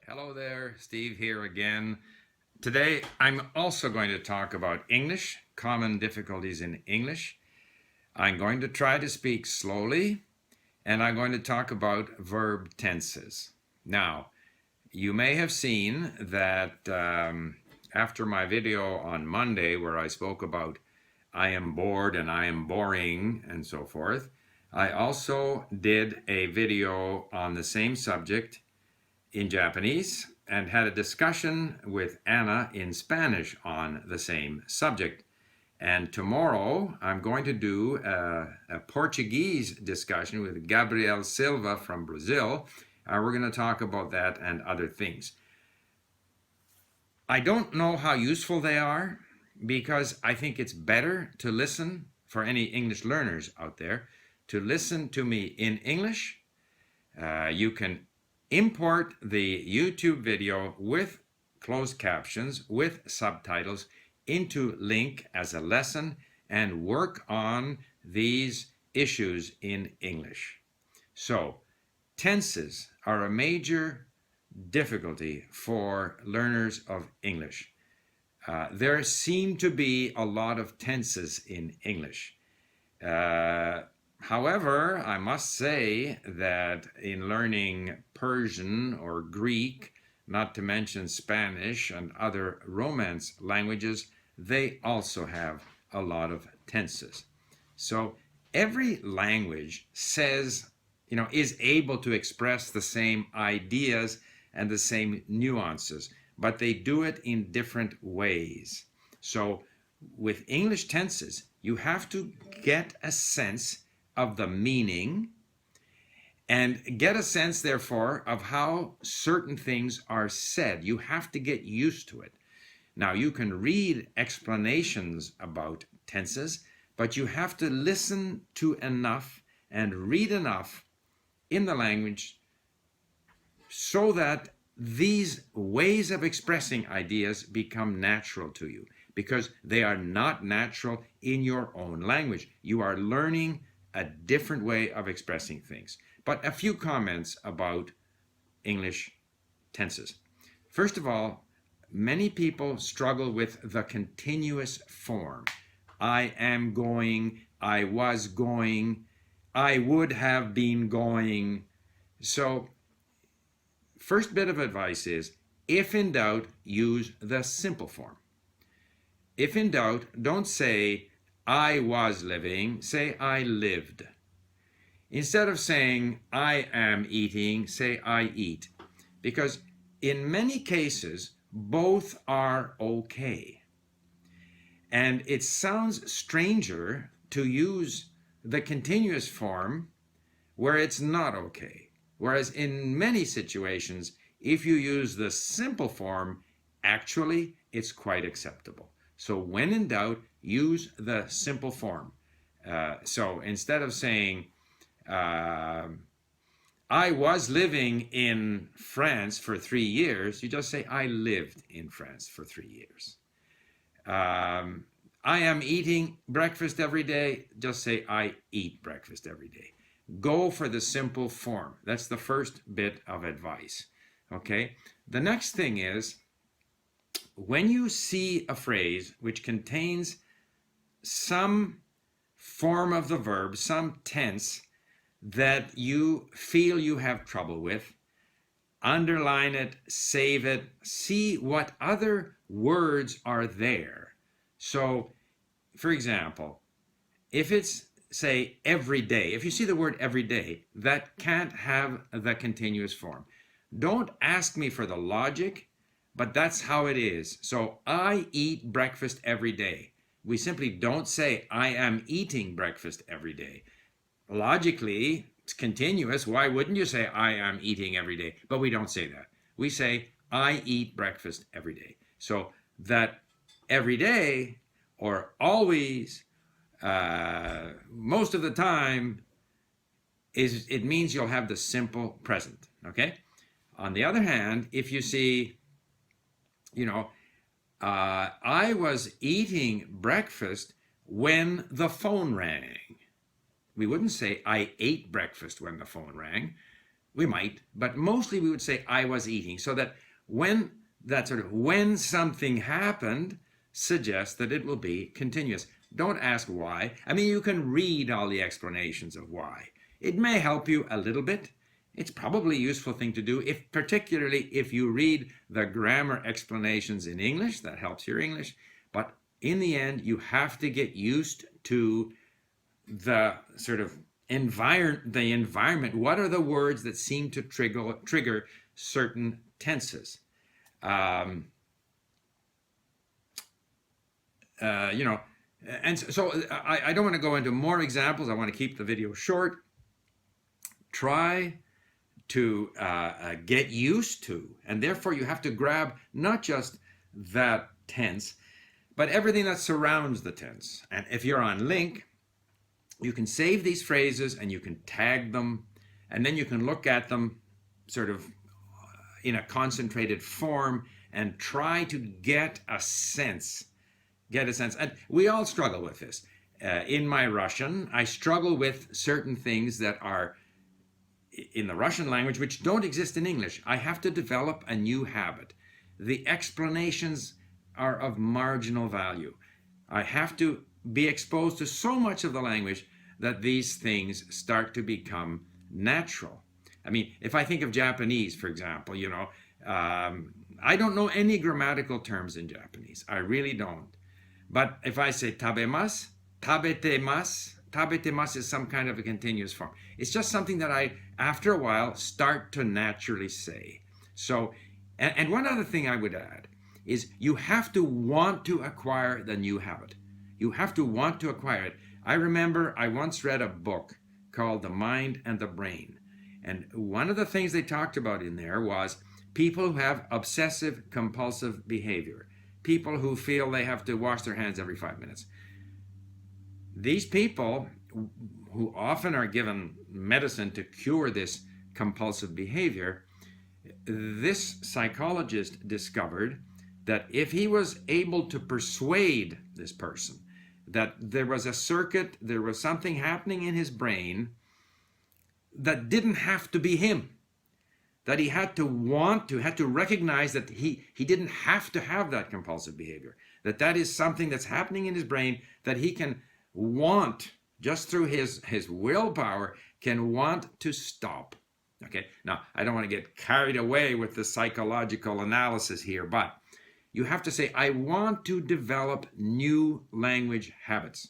Hello there, Steve here again. Today I'm also going to talk about English, common difficulties in English. I'm going to try to speak slowly and I'm going to talk about verb tenses. Now, you may have seen that after my video on Monday, where I spoke about I am bored and I am boring and so forth, I also did a video on the same subject in Japanese and had a discussion with Anna in Spanish on the same subject. And tomorrow I'm going to do a Portuguese discussion with Gabriel Silva from Brazil. We're going to talk about that and other things. I don't know how useful they are because I think it's better to listen, for any English learners out there, to listen to me in English. You can import the YouTube video with closed captions, with subtitles into Link as a lesson and work on these issues in English. So, tenses are a major difficulty for learners of English. There seem to be a lot of tenses in English. However, I must say that in learning Persian or Greek, not to mention Spanish and other Romance languages, they also have a lot of tenses. So every language says, is able to express the same ideas and the same nuances, but they do it in different ways. So with English tenses, you have to get a sense of the meaning and get a sense, therefore, of how certain things are said. You have to get used to it. Now, you can read explanations about tenses, but you have to listen to enough and read enough in the language so that these ways of expressing ideas become natural to you, because they are not natural in your own language. You are learning a different way of expressing things. But a few comments about English tenses. First of all, many people struggle with the continuous form. I am going, I was going, I would have been going. So, first bit of advice is, if in doubt, use the simple form. If in doubt, don't say, I was living, say I lived. Instead of saying I am eating, say I eat. Because in many cases, both are okay. And it sounds stranger to use the continuous form where it's not okay. Whereas in many situations, if you use the simple form, actually it's quite acceptable. So when in doubt, use the simple form. So instead of saying, I was living in France for 3 years, you just say, I lived in France for 3 years. I am eating breakfast every day, just say, I eat breakfast every day. Go for the simple form. That's the first bit of advice. Okay? The next thing is, when you see a phrase which contains some form of the verb, some tense that you feel you have trouble with, underline it, save it, see what other words are there. So, for example, if it's, say, every day, if you see the word every day, that can't have the continuous form. Don't ask me for the logic, but that's how it is. So I eat breakfast every day. We simply don't say I am eating breakfast every day. Logically, it's continuous. Why wouldn't you say I am eating every day? But we don't say that. We say I eat breakfast every day. So that every day or always, most of the time, it means you'll have the simple present. Okay? On the other hand, if you see, I was eating breakfast when the phone rang. We wouldn't say I ate breakfast when the phone rang. We might, but mostly we would say I was eating, so that when something happened suggests that it will be continuous. Don't ask why. I mean, you can read all the explanations of why. It may help you a little bit. It's probably a useful thing to do, particularly if you read the grammar explanations in English. That helps your English. But in the end, you have to get used to the sort of environment. What are the words that seem to trigger certain tenses? And so I don't want to go into more examples. I want to keep the video short. Try to get used to, and therefore you have to grab not just that tense, but everything that surrounds the tense. And if you're on LingQ, you can save these phrases and you can tag them, and then you can look at them sort of in a concentrated form and try to get a sense. And we all struggle with this. In my Russian, I struggle with certain things that are in the Russian language which don't exist in English. I have to develop a new habit. The explanations are of marginal value. I have to be exposed to so much of the language that these things start to become natural. I mean, if I think of Japanese, for example, I don't know any grammatical terms in Japanese. I really don't. But if I say tabemasu, tabetemasu is some kind of a continuous form. It's just something that I, after a while, start to naturally say. So, and one other thing I would add is you have to want to acquire the new habit. You have to want to acquire it. I remember I once read a book called The Mind and the Brain. And one of the things they talked about in there was people who have obsessive compulsive behavior. People who feel they have to wash their hands every 5 minutes. These people, who often are given medicine to cure this compulsive behavior, this psychologist discovered that if he was able to persuade this person that there was a circuit, there was something happening in his brain that didn't have to be him, that he had to recognize that he didn't have to have that compulsive behavior, that is something that's happening in his brain that he can want, just through his willpower, can want to stop. Okay, now I don't want to get carried away with the psychological analysis here, but you have to say, I want to develop new language habits.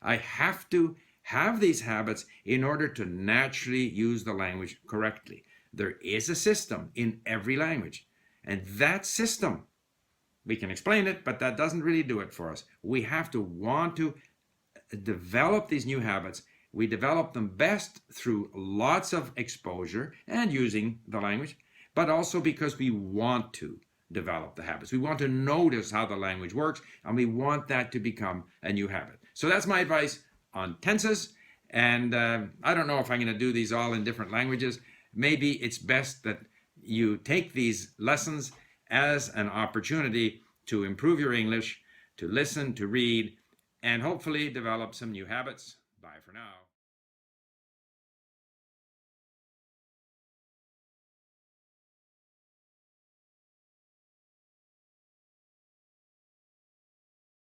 I have to have these habits in order to naturally use the language correctly. There is a system in every language, and that system, we can explain it, but that doesn't really do it for us. We have to want to develop these new habits. We develop them best through lots of exposure and using the language, but also because we want to develop the habits. We want to notice how the language works, and we want that to become a new habit. So that's my advice on tenses, and I don't know if I'm going to do these all in different languages. Maybe it's best that you take these lessons as an opportunity to improve your English, to listen, to read, and hopefully develop some new habits. Bye for now.